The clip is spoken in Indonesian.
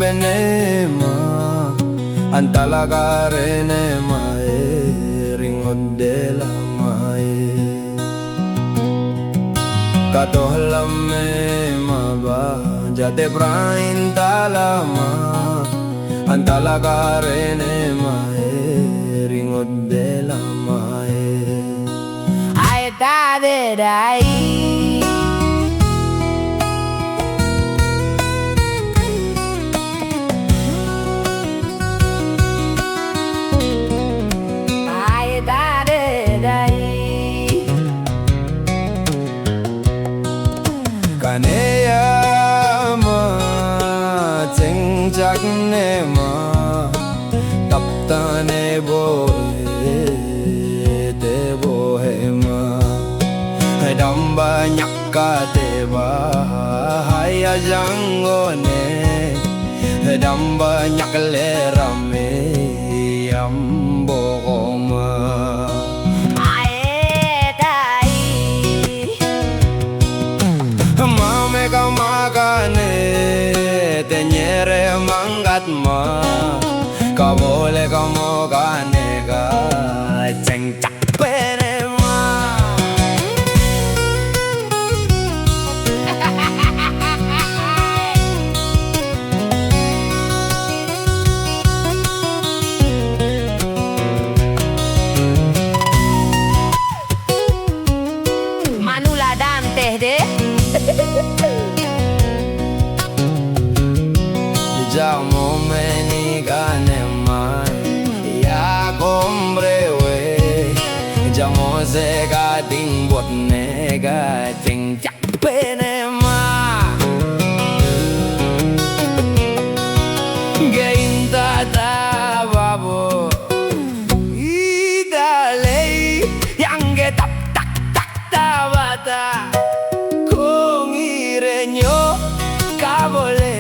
benema antala karene mae ringod de la mae katohlame maba jate brain talama antala karene mae ringod de la mae ai ta de dai kaneya ma cheng chak ne ma tap ta ne bo te bo he ma hai dam ba nyak ka te ba hai a jang go ne hai dam ba nyak le ram me yam bo go ma makane tenyere manggat ma ka boleh kamu kane ka ceng cak pene ma Manula Dante de Jamo meni gane mai ya kombre we jamo se ga ding bot ne ga ching chak pene ma geinta ta babo idale yang ge tap tak tak ta bata kong irenyo kabole